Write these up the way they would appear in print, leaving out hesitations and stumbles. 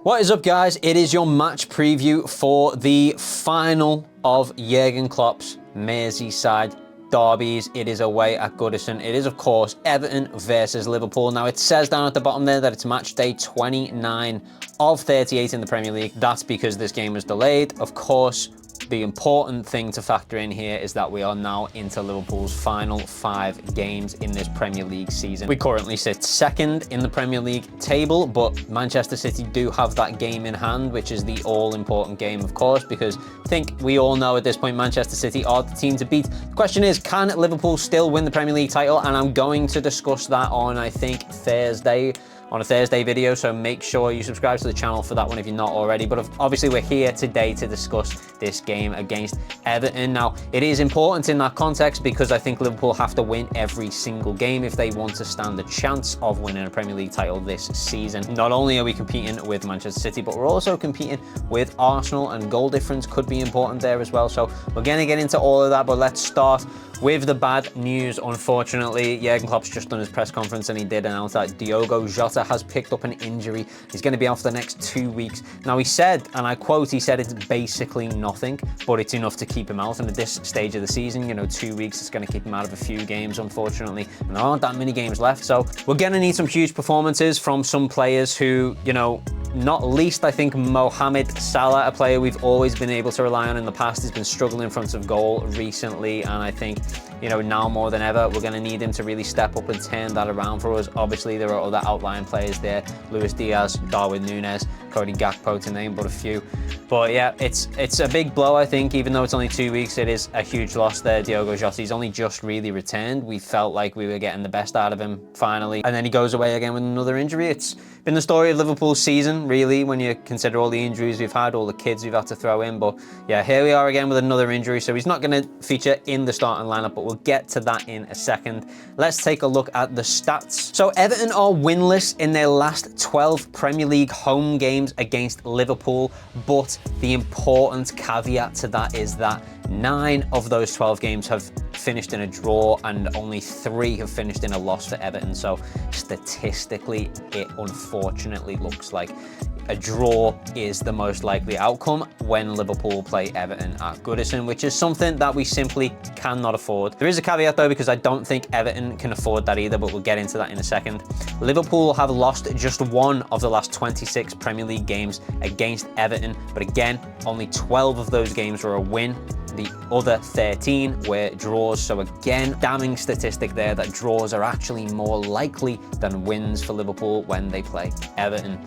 What is up, guys? It is your match preview for the final of Jurgen Klopp's Merseyside derbies. It is away at Goodison. It is, of course, Everton versus Liverpool. Now, it says down at the bottom there that it's match day 29 of 38 in the Premier League. That's because this game was delayed. Of course, the important thing to factor in here is that we are now into Liverpool's final 5 games in this Premier League season. We currently sit second in the Premier League table, but Manchester City do have that game in hand, which is the all-important game, of course, because I think we all know at this point Manchester City are the team to beat. The question is, can Liverpool still win the Premier League title? And I'm going to discuss that on, I think, on a Thursday video, so make sure you subscribe to the channel for that one if you're not already. But obviously we're here today to discuss this game against Everton. Now, it is important in that context because I think Liverpool have to win every single game if they want to stand a chance of winning a Premier League title this season. Not only are we competing with Manchester City, but we're also competing with Arsenal, and goal difference could be important there as well. So we're going to get into all of that, but let's start with the bad news. Unfortunately, Jurgen Klopp's just done his press conference and he did announce that Jota has picked up an injury. He's going to be out for the next 2 weeks. Now, he said, and I quote, he said it's basically nothing, but it's enough to keep him out. And at this stage of the season, 2 weeks, it's going to keep him out of a few games, unfortunately. And there aren't that many games left. So we're going to need some huge performances from some players who, not least, I think, Mohamed Salah, a player we've always been able to rely on in the past. He's been struggling in front of goal recently, and I think, now more than ever, we're going to need him to really step up and turn that around for us. Obviously, there are other outlying players there. Luis Diaz, Darwin Núñez, Cody Gakpo, to name but a few. But yeah, it's a big blow, I think. Even though it's only 2 weeks, it is a huge loss there. Diogo Jota, he's only just really returned. We felt like we were getting the best out of him finally. And then he goes away again with another injury. It's been the story of Liverpool's season, really, when you consider all the injuries we've had, all the kids we've had to throw in. But yeah, here we are again with another injury. So he's not going to feature in the starting lineup, but we'll get to that in a second. Let's take a look at the stats. So Everton are winless in their last 12 Premier League home games against Liverpool, but the important caveat to that is that 9 of those 12 games have finished in a draw and only 3 have finished in a loss for Everton. So statistically, it unfortunately looks like a draw is the most likely outcome when Liverpool play Everton at Goodison, which is something that we simply cannot afford. There is a caveat though, because I don't think Everton can afford that either, but we'll get into that in a second. Liverpool have lost just 1 of the last 26 Premier League games against Everton, but again, only 12 of those games were a win. The other 13 were draws. So again, damning statistic there that draws are actually more likely than wins for Liverpool when they play Everton.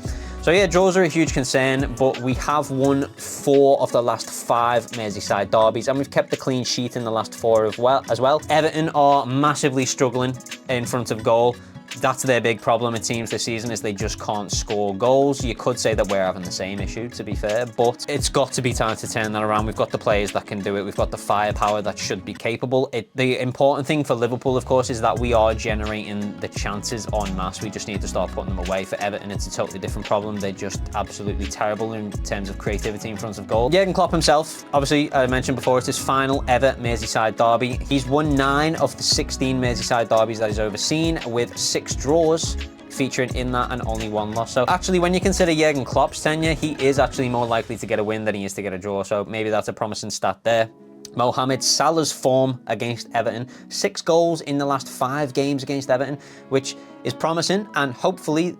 So yeah, draws are a huge concern, but we have won 4 of the last 5 Merseyside derbies, and we've kept a clean sheet in the last 4 as well. Everton are massively struggling in front of goal. That's their big problem, it seems, this season, is they just can't score goals. You could say that we're having the same issue, to be fair, but it's got to be time to turn that around. We've got the players that can do it. We've got the firepower that should be capable. The important thing for Liverpool, of course, is that we are generating the chances en masse. We just need to start putting them away. For Everton, it's a totally different problem. They're just absolutely terrible in terms of creativity in front of goal. Jurgen Klopp himself, obviously, I mentioned before, it's his final ever Merseyside derby. He's won 9 of the 16 Merseyside derbies that he's overseen, with 6 draws featuring in that and only 1 loss. So actually, when you consider Jurgen Klopp's tenure, he is actually more likely to get a win than he is to get a draw. So maybe that's a promising stat there. Mohamed Salah's form against Everton, 6 goals in the last 5 games against Everton, which is promising, and hopefully,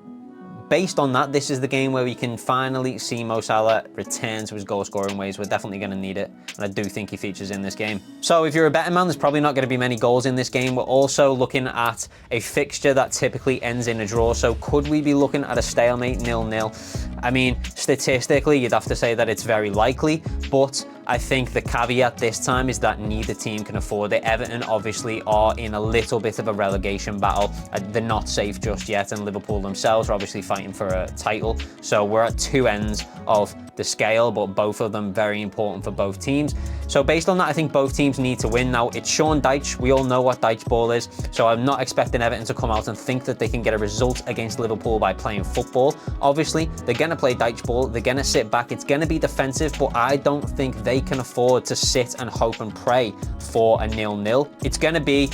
based on that, this is the game where we can finally see Mo Salah return to his goal-scoring ways. We're definitely going to need it, and I do think he features in this game. So if you're a betting man, there's probably not going to be many goals in this game. We're also looking at a fixture that typically ends in a draw, so could we be looking at a stalemate 0-0? I mean, statistically, you'd have to say that it's very likely, but I think the caveat this time is that neither team can afford it. Everton obviously are in a little bit of a relegation battle. They're not safe just yet, and Liverpool themselves are obviously fighting for a title. So we're at 2 ends of the scale, but both of them very important for both teams. So based on that, I think both teams need to win. Now, it's Sean Dyche. We all know what Dyche ball is, so I'm not expecting Everton to come out and think that they can get a result against Liverpool by playing football. Obviously, they're going to play Dyche ball. They're going to sit back. It's going to be defensive, but I don't think they can afford to sit and hope and pray for a 0-0. It's going to be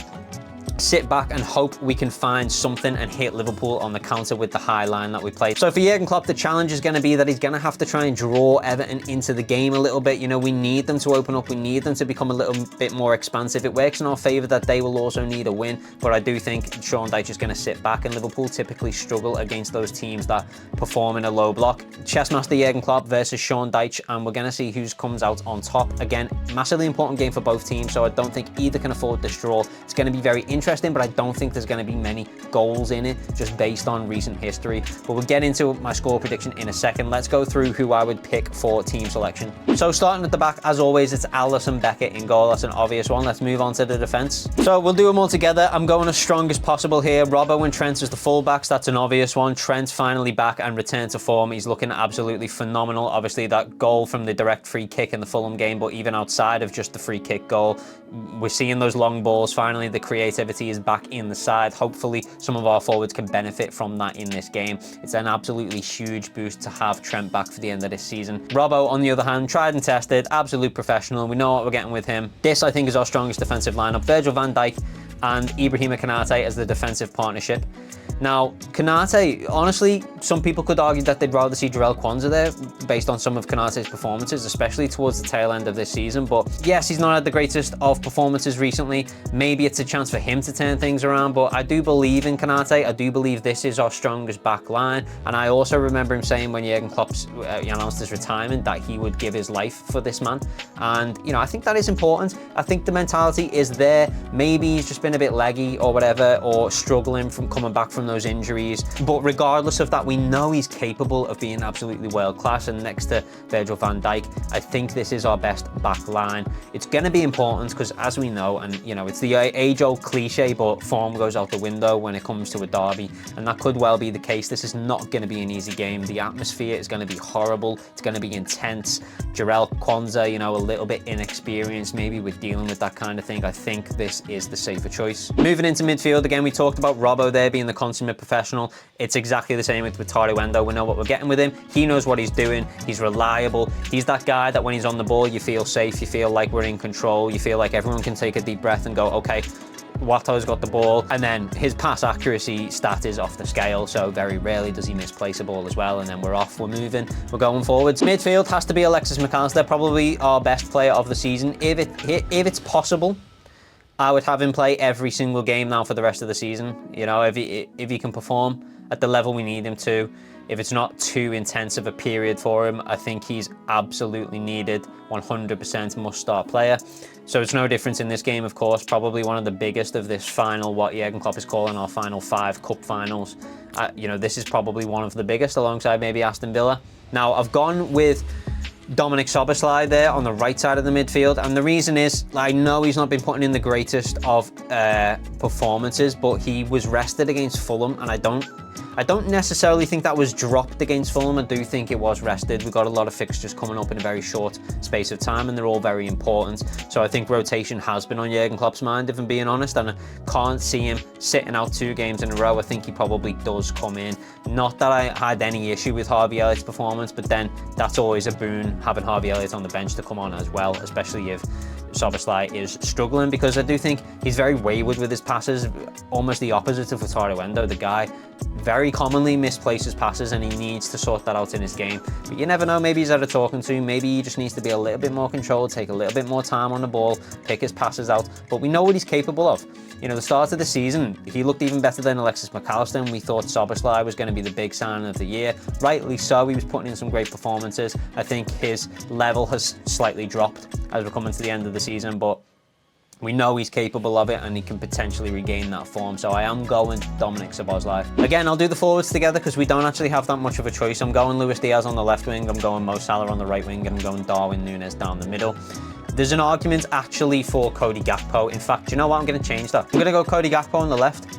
sit back and hope we can find something and hit Liverpool on the counter with the high line that we play. So for Jurgen Klopp, the challenge is going to be that he's going to have to try and draw Everton into the game a little bit. You know, we need them to open up. We need them to become a little bit more expansive. It works in our favour that they will also need a win, but I do think Sean Dyche is going to sit back, and Liverpool typically struggle against those teams that perform in a low block. Chessmaster Jurgen Klopp versus Sean Dyche, and we're going to see who comes out on top. Again, massively important game for both teams, so I don't think either can afford this draw. It's going to be very interesting, but I don't think there's going to be many goals in it, just based on recent history. But we'll get into my score prediction in a second. Let's go through who I would pick for team selection. So starting at the back, as always, it's Alisson Becker in goal. That's an obvious one. Let's move on to the defence. So we'll do them all together. I'm going as strong as possible here. Robbo and Trent as the fullbacks. That's an obvious one. Trent finally back and returned to form. He's looking absolutely phenomenal. Obviously, that goal from the direct free kick in the Fulham game, but even outside of just the free kick goal, we're seeing those long balls. Finally, the creativity is back in the side. Hopefully, some of our forwards can benefit from that in this game. It's an absolutely huge boost to have Trent back for the end of this season. Robbo, on the other hand, tried and tested, absolute professional. We know what we're getting with him. This, I think, is our strongest defensive lineup. Virgil van Dijk and Ibrahima Konate as the defensive partnership. Now, Konate, honestly, some people could argue that they'd rather see Jarell Quansah there based on some of Konate's performances, especially towards the tail end of this season. But yes, he's not had the greatest of performances recently. Maybe it's a chance for him to turn things around, but I do believe in Konate. I do believe this is our strongest back line. And I also remember him saying when Jurgen Klopp announced his retirement that he would give his life for this man. And, you know, I think that is important. I think the mentality is there. Maybe he's just been a bit leggy or whatever, or struggling from coming back from those injuries, but regardless of that, we know he's capable of being absolutely world class, and next to Virgil van Dijk, I think this is our best back line. It's going to be important because, as we know, and you know, it's the age-old cliche, but form goes out the window when it comes to a derby, and that could well be the case. This is not going to be an easy game. The atmosphere is going to be horrible. It's going to be intense. Jarell Quansah, you know, a little bit inexperienced maybe with dealing with that kind of thing. I think this is the safer choice. Moving into midfield, again, we talked about Robbo there being the consummate professional. It's exactly the same with Tari Wendo. We know what we're getting with him. He knows what he's doing. He's reliable. He's that guy that when he's on the ball, you feel safe. You feel like we're in control. You feel like everyone can take a deep breath and go, okay, Wato's got the ball. And then his pass accuracy stat is off the scale, so very rarely does he misplace a ball as well. And then we're off, we're moving, we're going forwards. Midfield has to be Alexis McAllister, probably our best player of the season. If it's possible, I would have him play every single game now for the rest of the season. You know, if he can perform at the level we need him to, if it's not too intense of a period for him, I think he's absolutely needed, 100% must-start player. So it's no difference in this game, of course. Probably one of the biggest of this final, what Jurgen Klopp is calling our final 5 cup finals. You know, this is probably one of the biggest, alongside maybe Aston Villa. Now, I've gone with Dominic Szoboszlai there on the right side of the midfield, and the reason is, I know he's not been putting in the greatest of performances, but he was rested against Fulham, and I don't necessarily think that was dropped against Fulham. I do think it was rested. We've got a lot of fixtures coming up in a very short space of time, and they're all very important. So I think rotation has been on Jurgen Klopp's mind, if I'm being honest, and I can't see him sitting out 2 games in a row. I think he probably does come in. Not that I had any issue with Harvey Elliott's performance, but then that's always a boon, having Harvey Elliott on the bench to come on as well, especially if Szoboszlai is struggling, because I do think he's very wayward with his passes, almost the opposite of Tari Wendo. The guy very commonly misplaces passes, and he needs to sort that out in his game. But you never know, maybe he's out of talking to, maybe he just needs to be a little bit more controlled, take a little bit more time on the ball, pick his passes out. But we know what he's capable of. You know, the start of the season, he looked even better than Alexis McAllister, and we thought Szoboszlai was going to be the big signing of the year. Rightly so, he was putting in some great performances. I think his level has slightly dropped as we're coming to the end of the season, but we know he's capable of it, and he can potentially regain that form. So I am going Dominic Szoboszlai. Again, I'll do the forwards together because we don't actually have that much of a choice. I'm going Luis Diaz on the left wing, I'm going Mo Salah on the right wing, and I'm going Darwin Núñez down the middle. There's an argument actually for Cody Gakpo. In fact, you know what? I'm going to change that. I'm going to go Cody Gakpo on the left.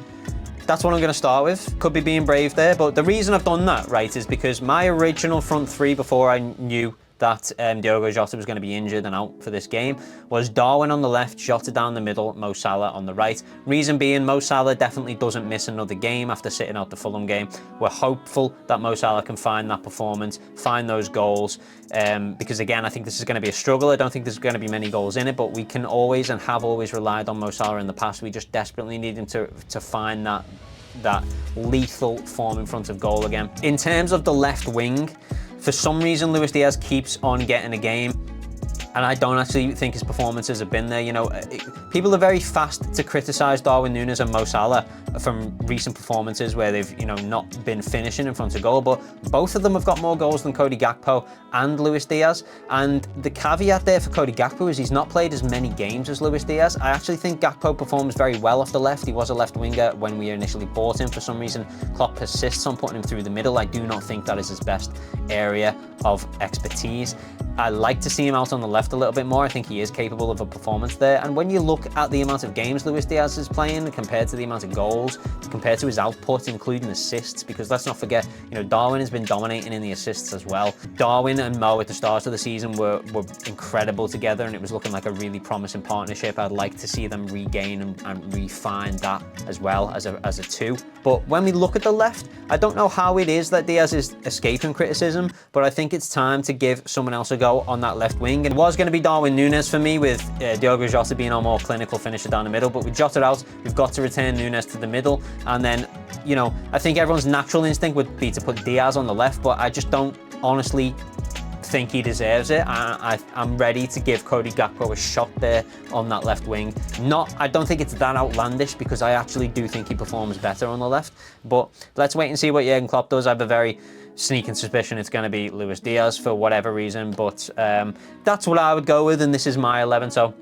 That's what I'm going to start with. Could be being brave there, but the reason I've done that, right, is because my original front 3 before I knew that Diogo Jota was going to be injured and out for this game, was Darwin on the left, Jota down the middle, Mo Salah on the right. Reason being, Mo Salah definitely doesn't miss another game after sitting out the Fulham game. We're hopeful that Mo Salah can find that performance, find those goals, because again, I think this is going to be a struggle. I don't think there's going to be many goals in it, but we can always and have always relied on Mo Salah in the past. We just desperately need him to find that lethal form in front of goal again. In terms of the left wing, for some reason, Luis Diaz keeps on getting a game, and I don't actually think his performances have been there. You know, people are very fast to criticise Darwin Núñez and Mo Salah from recent performances where they've, you know, not been finishing in front of goal, but both of them have got more goals than Cody Gakpo and Luis Diaz. And the caveat there for Cody Gakpo is he's not played as many games as Luis Diaz. I actually think Gakpo performs very well off the left. He was a left winger when we initially bought him. For some reason, Klopp persists on putting him through the middle. I do not think that is his best area of expertise. I like to see him out on the left a little bit more. I think he is capable of a performance there. And when you look at the amount of games Luis Diaz is playing compared to the amount of goals, compared to his output, including assists, because let's not forget, you know, Darwin has been dominating in the assists as well. Darwin and Mo at the start of the season were incredible together, and it was looking like a really promising partnership. I'd like to see them regain and refine that as well as a two. But when we look at the left, I don't know how it is that Diaz is escaping criticism, but I think it's time to give someone else a go on that left wing. It was going to be Darwin Núñez for me, with Diogo Jota being our more clinical finisher down the middle, but with Jota out, we've got to return Núñez to the middle. And then, you know, I think everyone's natural instinct would be to put Diaz on the left, but I just don't honestly think he deserves it. I'm ready to give Cody Gakpo a shot there on that left wing. I don't think it's that outlandish, because I actually do think he performs better on the left, but let's wait and see what Jurgen Klopp does. I have a very sneaking suspicion it's going to be Luis Diaz for whatever reason, but that's what I would go with, and this is my 11, so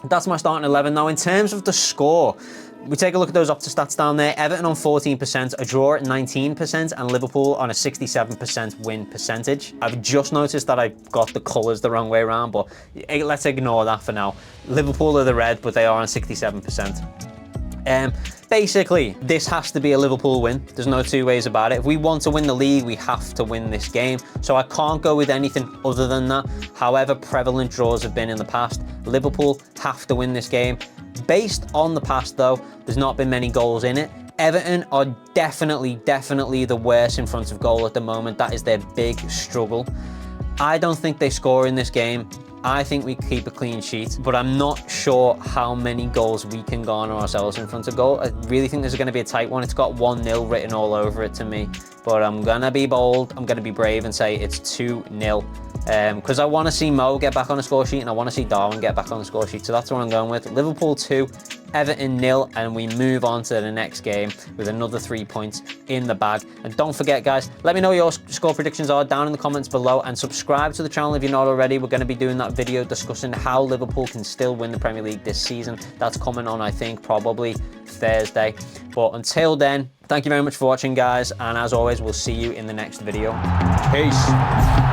that's my starting 11. Now, in terms of the score, we take a look at those Opta stats down there. Everton on 14%, a draw at 19%, and Liverpool on a 67% win percentage. I've just noticed that I got the colours the wrong way around, but let's ignore that for now. Liverpool are the red, but they are on 67%. Basically, this has to be a Liverpool win. There's no two ways about it. If we want to win the league, we have to win this game. So I can't go with anything other than that. However prevalent draws have been in the past, Liverpool have to win this game. Based on the past, though, there's not been many goals in it. Everton are definitely the worst in front of goal at the moment. That is their big struggle. I don't think they score in this game. I think we keep a clean sheet, but I'm not sure how many goals we can garner ourselves in front of goal. I really think this is going to be a tight one. It's got 1-0 written all over it to me, but I'm going to be bold. I'm going to be brave and say it's 2-0. Because I want to see Mo get back on the score sheet, and I want to see Darwin get back on the score sheet. So that's what I'm going with. Liverpool 2, Everton 0, and we move on to the next game with another 3 points in the bag. And don't forget, guys, let me know what your score predictions are down in the comments below, and subscribe to the channel if you're not already. We're going to be doing that video discussing how Liverpool can still win the Premier League this season. That's coming on, I think, probably Thursday. But until then, thank you very much for watching, guys, and as always, we'll see you in the next video. Peace.